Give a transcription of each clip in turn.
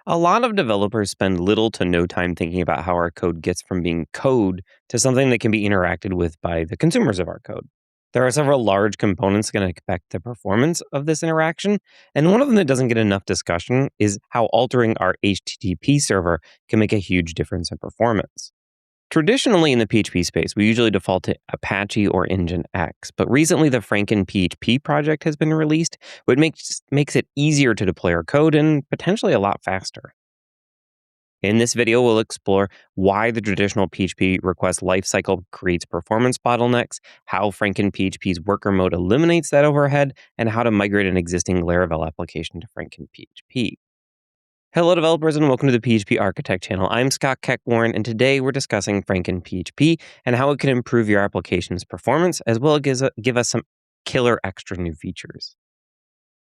A lot of developers spend little to no time thinking about how our code gets from being code to something that can be interacted with by the consumers of our code. There are several large components going to affect the performance of this interaction, and one of them that doesn't get enough discussion is how altering our HTTP server can make a huge difference in performance. Traditionally, in the PHP space, we usually default to Apache or Nginx, but recently the FrankenPHP project has been released, which makes it easier to deploy our code and potentially a lot faster. In this video, we'll explore why the traditional PHP request lifecycle creates performance bottlenecks, how FrankenPHP's worker mode eliminates that overhead, and how to migrate an existing Laravel application to FrankenPHP. Hello, developers, and welcome to the PHP Architect channel. I'm Scott Keckwarren, and today we're discussing FrankenPHP and how it can improve your application's performance, as well as give us some killer extra new features.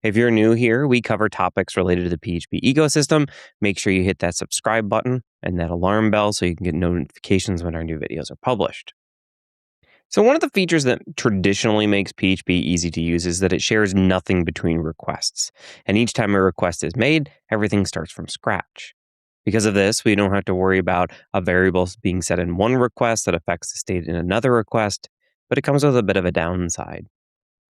If you're new here, we cover topics related to the PHP ecosystem. Make sure you hit that subscribe button and that alarm bell so you can get notifications when our new videos are published. So one of the features that traditionally makes PHP easy to use is that it shares nothing between requests. And each time a request is made, everything starts from scratch. Because of this, we don't have to worry about a variable being set in one request that affects the state in another request, but it comes with a bit of a downside.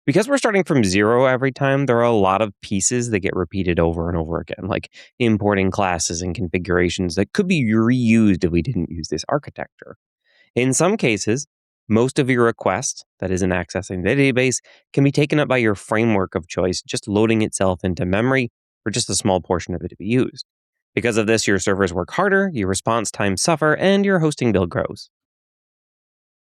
Because we're starting from zero every time, there are a lot of pieces that get repeated over and over again, like importing classes and configurations that could be reused if we didn't use this architecture. In some cases, most of your requests, that isn't accessing the database, can be taken up by your framework of choice, just loading itself into memory for just a small portion of it to be used. Because of this, your servers work harder, your response times suffer, and your hosting bill grows.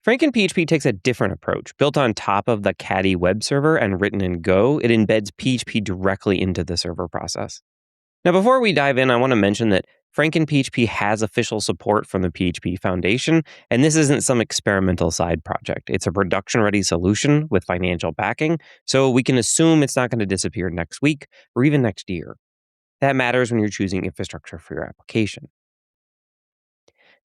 FrankenPHP takes a different approach. Built on top of the Caddy web server and written in Go, it embeds PHP directly into the server process. Now, before we dive in, I want to mention that FrankenPHP has official support from the PHP Foundation, and this isn't some experimental side project. It's a production-ready solution with financial backing, so we can assume it's not going to disappear next week or even next year. That matters when you're choosing infrastructure for your application.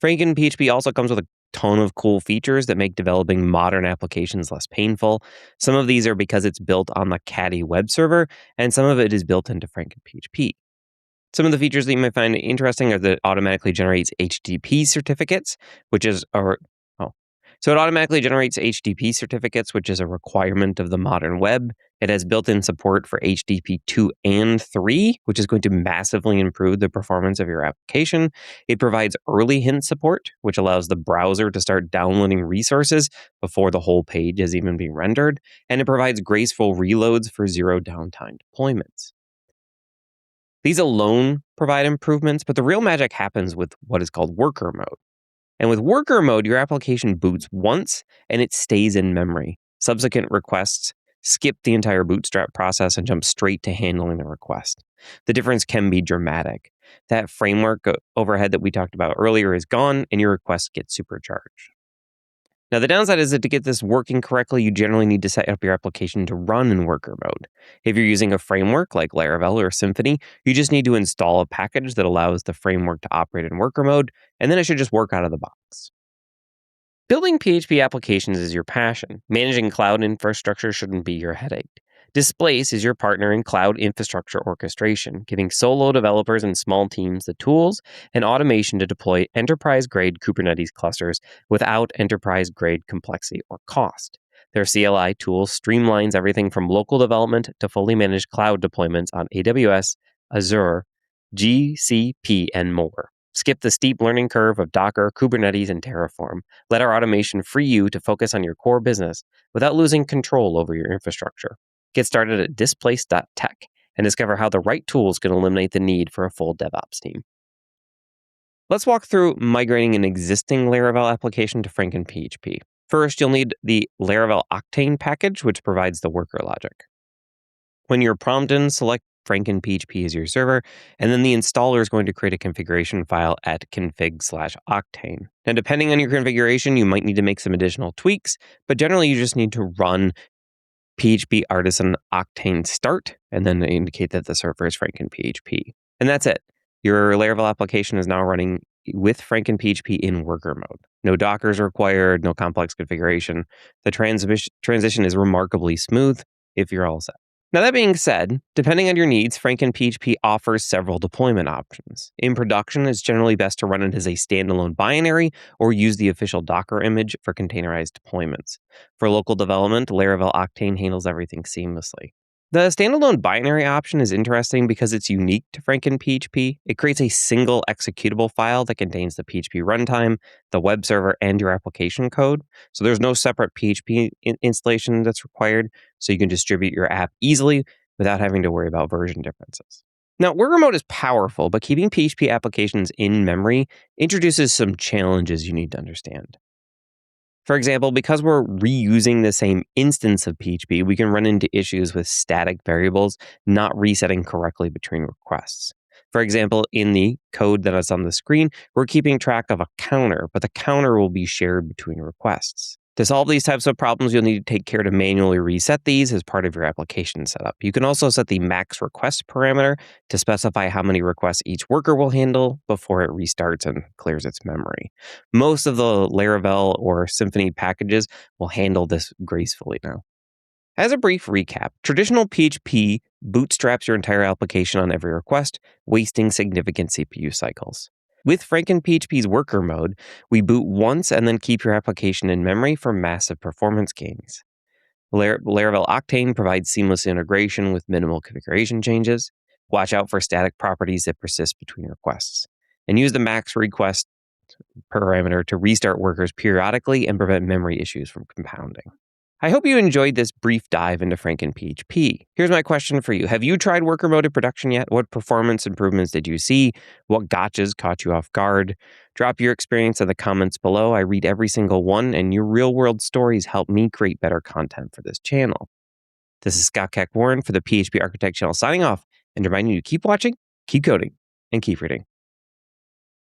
FrankenPHP also comes with a ton of cool features that make developing modern applications less painful. Some of these are because it's built on the Caddy web server, and some of it is built into FrankenPHP. Some of the features that you might find interesting are that it automatically generates HTTP certificates, So it automatically generates HTTP certificates, which is a requirement of the modern web. It has built-in support for HTTP 2 and 3, which is going to massively improve the performance of your application. It provides early hint support, which allows the browser to start downloading resources before the whole page is even being rendered. And it provides graceful reloads for zero downtime deployments. These alone provide improvements, but the real magic happens with what is called worker mode. And with worker mode, your application boots once and it stays in memory. Subsequent requests skip the entire bootstrap process and jump straight to handling the request. The difference can be dramatic. That framework overhead that we talked about earlier is gone and your request gets supercharged. Now, the downside is that to get this working correctly, you generally need to set up your application to run in worker mode. If you're using a framework like Laravel or Symfony, you just need to install a package that allows the framework to operate in worker mode, and then it should just work out of the box. Building PHP applications is your passion. Managing cloud infrastructure shouldn't be your headache. Displace is your partner in cloud infrastructure orchestration, giving solo developers and small teams the tools and automation to deploy enterprise-grade Kubernetes clusters without enterprise-grade complexity or cost. Their CLI tool streamlines everything from local development to fully managed cloud deployments on AWS, Azure, GCP, and more. Skip the steep learning curve of Docker, Kubernetes, and Terraform. Let our automation free you to focus on your core business without losing control over your infrastructure. Get started at displace.tech and discover how the right tools can eliminate the need for a full DevOps team. Let's walk through migrating an existing Laravel application to FrankenPHP. First, you'll need the Laravel Octane package, which provides the worker logic. When you're prompted, select FrankenPHP as your server, and then the installer is going to create a configuration file at config/octane. Now, depending on your configuration, you might need to make some additional tweaks, but generally you just need to run PHP Artisan Octane start, and then indicate that the server is FrankenPHP. And that's it. Your Laravel application is now running with FrankenPHP in worker mode. No Docker is required, no complex configuration. The transition is remarkably smooth if you're all set. Now, that being said, depending on your needs, FrankenPHP offers several deployment options. In production, it's generally best to run it as a standalone binary or use the official Docker image for containerized deployments. For local development, Laravel Octane handles everything seamlessly. The standalone binary option is interesting because it's unique to FrankenPHP. It creates a single executable file that contains the PHP runtime, the web server, and your application code. So there's no separate PHP installation that's required, so you can distribute your app easily without having to worry about version differences. Now, worker mode is powerful, but keeping PHP applications in memory introduces some challenges you need to understand. For example, because we're reusing the same instance of PHP, we can run into issues with static variables not resetting correctly between requests. For example, in the code that is on the screen, we're keeping track of a counter, but the counter will be shared between requests. To solve these types of problems, you'll need to take care to manually reset these as part of your application setup. You can also set the max request parameter to specify how many requests each worker will handle before it restarts and clears its memory. Most of the Laravel or Symfony packages will handle this gracefully now. As a brief recap, traditional PHP bootstraps your entire application on every request, wasting significant CPU cycles. With FrankenPHP's worker mode, we boot once and then keep your application in memory for massive performance gains. Laravel Octane provides seamless integration with minimal configuration changes. Watch out for static properties that persist between requests. And use the max request parameter to restart workers periodically and prevent memory issues from compounding. I hope you enjoyed this brief dive into FrankenPHP. Here's my question for you. Have you tried worker mode in production yet? What performance improvements did you see? What gotchas caught you off guard? Drop your experience in the comments below. I read every single one, and your real-world stories help me create better content for this channel. This is Scott Keck Warren for the PHP Architect channel signing off and reminding you to keep watching, keep coding, and keep reading.